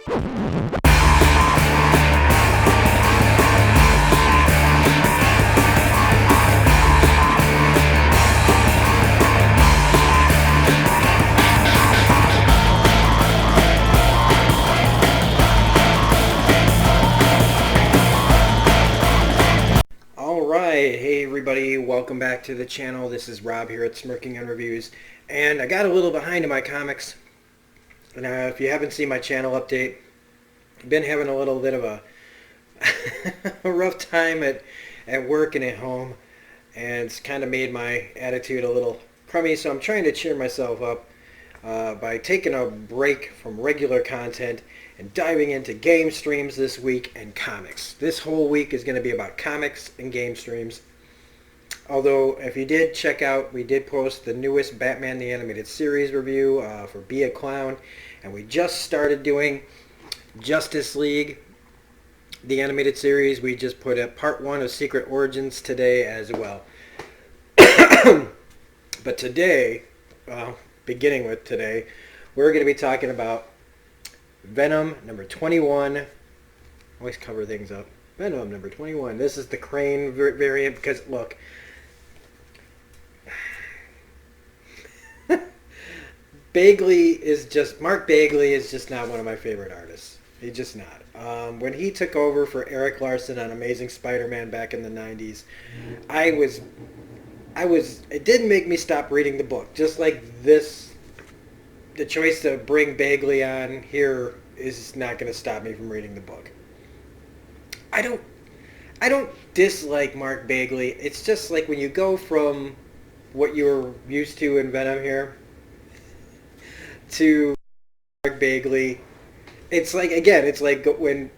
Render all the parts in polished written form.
Alright, hey everybody, welcome back to the channel. This is Rob here at Smirking on Reviews, and I got a little behind in my comics. And if you haven't seen my channel update, I've been having a little bit of a, a rough time at work and at home, and it's kind of made my attitude a little crummy, so I'm trying to cheer myself up by taking a break from regular content and diving into game streams this week and comics. This whole week is going to be about comics and game streams. Although, if you did check out, we did post the newest Batman the Animated Series review for Be a Clown, and we just started doing Justice League, the animated series. We just put up part 1 of Secret Origins today as well. But today, beginning with today, we're going to be talking about Venom number 21. Always cover things up. Venom number 21. This is the Crane variant because, look, Mark Bagley is just not one of my favorite artists. He's just not. When he took over for Eric Larson on Amazing Spider-Man back in the 90s, it didn't make me stop reading the book. Just like this, the choice to bring Bagley on here is not going to stop me from reading the book. I don't dislike Mark Bagley. It's just like when you go from what you were used to in Venom here to Mark Bagley. It's like, again, it's like when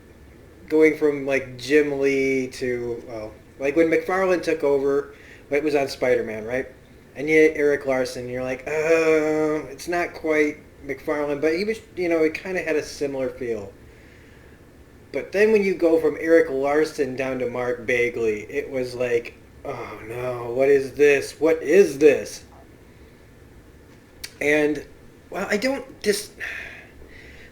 going from like Jim Lee to, well, like when McFarlane took over, it was on Spider-Man, right? And you had Eric Larson, you're like, it's not quite McFarlane, but he was, it kind of had a similar feel. But then when you go from Eric Larson down to Mark Bagley, it was like, oh no, what is this? What is this? And, well, I don't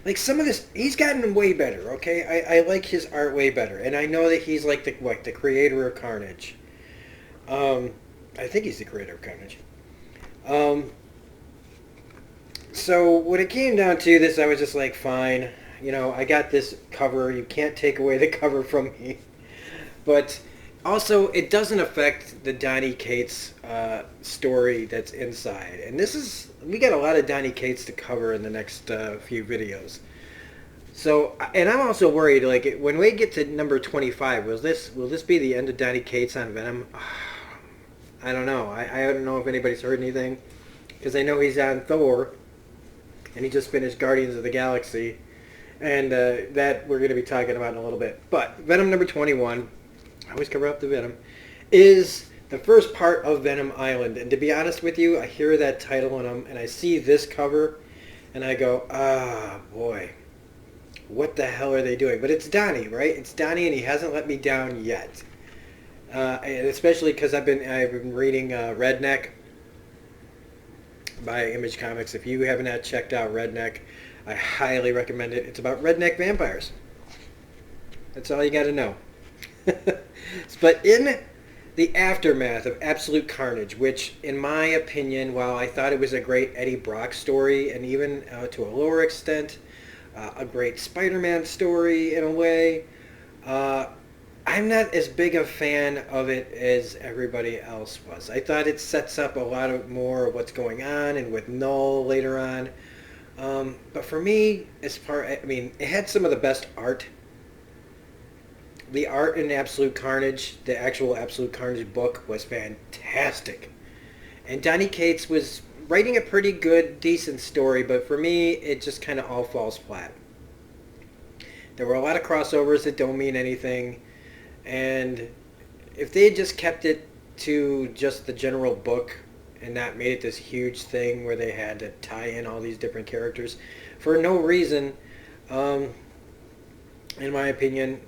like some of this, he's gotten way better, okay? I like his art way better. And I know that he's like the creator of Carnage. I think he's the creator of Carnage. So when it came down to this, I was just like, fine. I got this cover. You can't take away the cover from me. But also, it doesn't affect the Donny Cates story that's inside. And we got a lot of Donny Cates to cover in the next few videos. So, and I'm also worried, like, when we get to number 25, will this be the end of Donny Cates on Venom? I don't know. I don't know if anybody's heard anything, because I know he's on Thor, and he just finished Guardians of the Galaxy, and that we're going to be talking about in a little bit. But Venom number 21, I always cover up the Venom, is the first part of Venom Island. And to be honest with you, I hear that title and I see this cover, and I go, boy, what the hell are they doing? But it's Donnie, right? It's Donnie, and he hasn't let me down yet. And especially because I've been reading Redneck by Image Comics. If you haven't checked out Redneck, I highly recommend it. It's about redneck vampires. That's all you got to know. But in the aftermath of Absolute Carnage, which, in my opinion, while I thought it was a great Eddie Brock story, and even to a lower extent, a great Spider-Man story in a way, I'm not as big a fan of it as everybody else was. I thought it sets up a lot more of what's going on, and with Null later on. But for me, it had some of the best art. The art in Absolute Carnage, the actual Absolute Carnage book, was fantastic. And Donny Cates was writing a pretty good, decent story, but for me, it just kind of all falls flat. There were a lot of crossovers that don't mean anything. And if they had just kept it to just the general book and not made it this huge thing where they had to tie in all these different characters for no reason, in my opinion,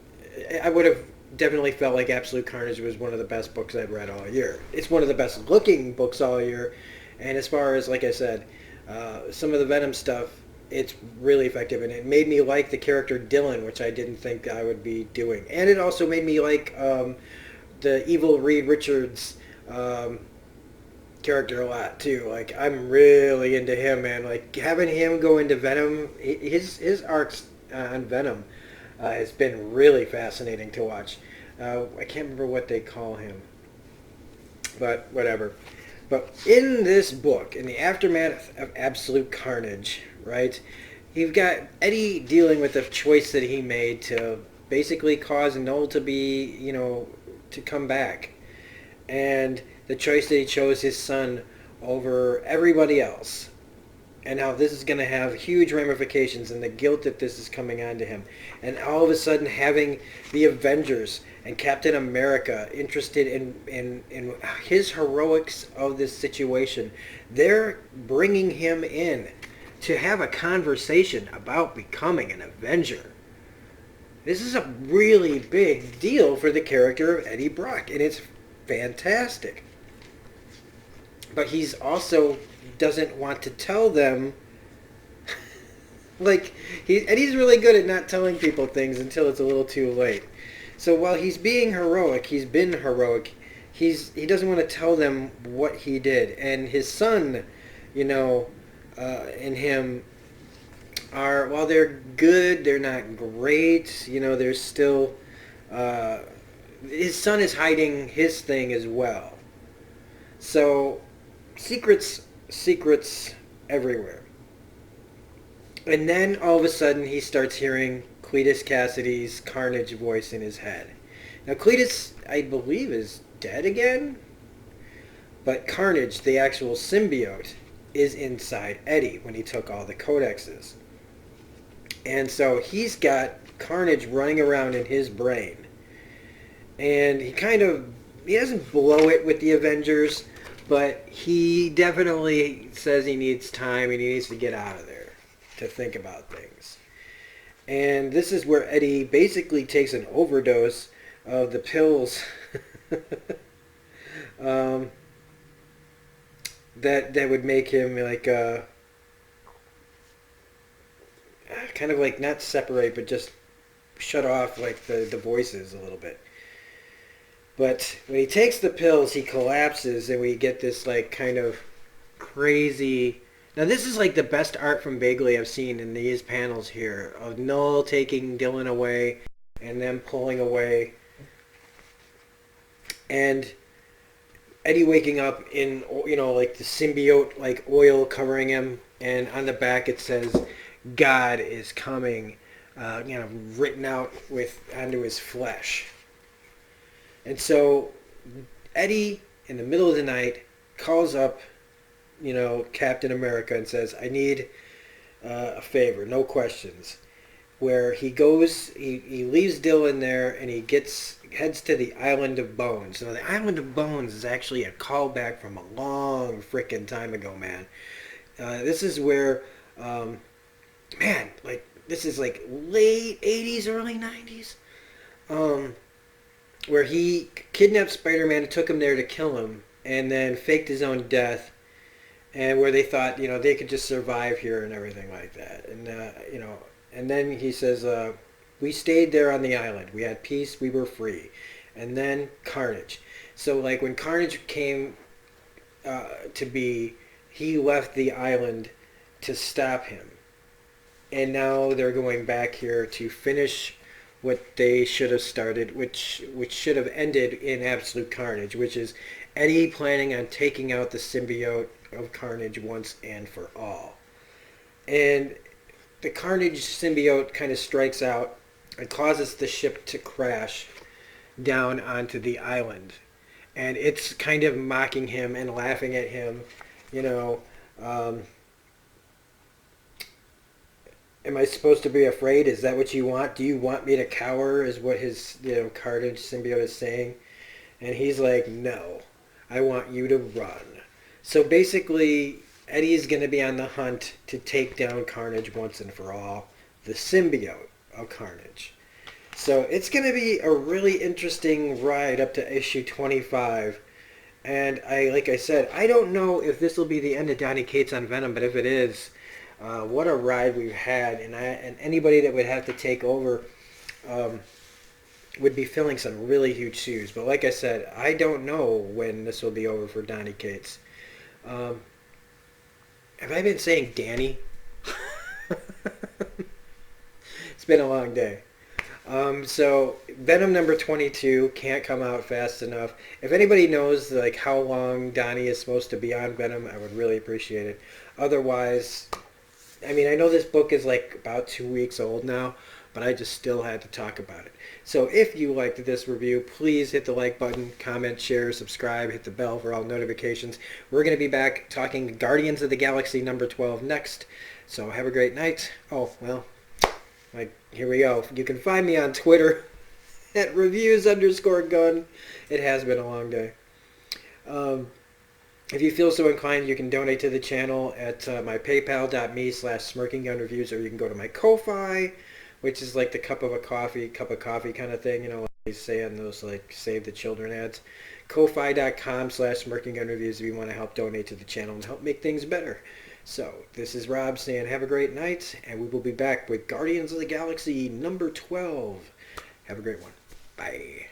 I would have definitely felt like Absolute Carnage was one of the best books I've read all year. It's one of the best looking books all year, and as far as, like I said, some of the Venom stuff, it's really effective, and it made me like the character Dylan, which I didn't think I would be doing. And it also made me like the evil Reed Richards character a lot too. Like I'm really into him, man. Like having him go into Venom, his arcs on Venom has been really fascinating to watch. I can't remember what they call him, but whatever. But in this book, in the aftermath of Absolute Carnage, right, you've got Eddie dealing with the choice that he made to basically cause Null to be, to come back. And the choice that he chose his son over everybody else. And how this is going to have huge ramifications, and the guilt that this is coming onto him. And all of a sudden having the Avengers and Captain America interested in his heroics of this situation. They're bringing him in to have a conversation about becoming an Avenger. This is a really big deal for the character of Eddie Brock, and it's fantastic. But he's also doesn't want to tell them. Like Eddie's really good at not telling people things until it's a little too late. So while he's being heroic, he's been heroic. He doesn't want to tell them what he did, and his son, and him are, while they're good, they're not great. There's still his son is hiding his thing as well. So secrets everywhere. And then all of a sudden he starts hearing Cletus Cassidy's Carnage voice in his head. Now Cletus, I believe, is dead again, but Carnage, the actual symbiote, is inside Eddie when he took all the codexes. And so he's got Carnage running around in his brain. And he doesn't blow it with the Avengers, but he definitely says he needs time and he needs to get out of there to think about things. And this is where Eddie basically takes an overdose of the pills that would make him like kind of like not separate, but just shut off like the voices a little bit. But when he takes the pills, he collapses, and we get this like kind of crazy. Now this is like the best art from Bagley I've seen in these panels here, of Null taking Dylan away and then pulling away, and Eddie waking up in like the symbiote like oil covering him, and on the back it says God is coming, written out onto his flesh. And so Eddie, in the middle of the night, calls up, Captain America and says, I need a favor, no questions. Where he goes, he leaves Dylan there, and he heads to the Island of Bones. Now, the Island of Bones is actually a callback from a long frickin' time ago, man. This is where, this is like late 80s, early 90s. Where he kidnapped Spider-Man and took him there to kill him, and then faked his own death, and where they thought, they could just survive here and everything like that. And, and then he says, we stayed there on the island. We had peace. We were free. And then Carnage. So, like, when Carnage came to be, he left the island to stop him. And now they're going back here to finish what they should have started, which should have ended in Absolute Carnage, which is Eddie planning on taking out the symbiote of Carnage once and for all. And the Carnage symbiote kind of strikes out and causes the ship to crash down onto the island. And it's kind of mocking him and laughing at him, am I supposed to be afraid? Is that what you want? Do you want me to cower? Is what his, Carnage symbiote is saying. And he's like, no, I want you to run. So basically, Eddie is going to be on the hunt to take down Carnage once and for all, the symbiote of Carnage. So it's going to be a really interesting ride up to issue 25. And like I said, I don't know if this will be the end of Donny Cates on Venom, but if it is, What a ride we've had, and anybody that would have to take over would be filling some really huge shoes. But like I said, I don't know when this will be over for Donny Cates. Um, have I been saying Danny? It's been a long day. So Venom number 22 can't come out fast enough. If anybody knows like how long Donnie is supposed to be on Venom, I would really appreciate it. Otherwise, I mean, I know this book is like about 2 weeks old now, but I just still had to talk about it. So if you liked this review, please hit the like button, comment, share, subscribe, hit the bell for all notifications. We're going to be back talking Guardians of the Galaxy number 12 next. So have a great night. Oh, well, like, here we go. You can find me on Twitter at reviews_gun. It has been a long day. If you feel so inclined, you can donate to the channel at my paypal.me/smirkinggunreviews, or you can go to my Ko-Fi, which is like the cup of coffee kind of thing, you know, like they say on those like Save the Children ads. Ko-Fi.com/smirkinggunreviews if you want to help donate to the channel and help make things better. So, this is Rob saying have a great night, and we will be back with Guardians of the Galaxy number 12. Have a great one. Bye.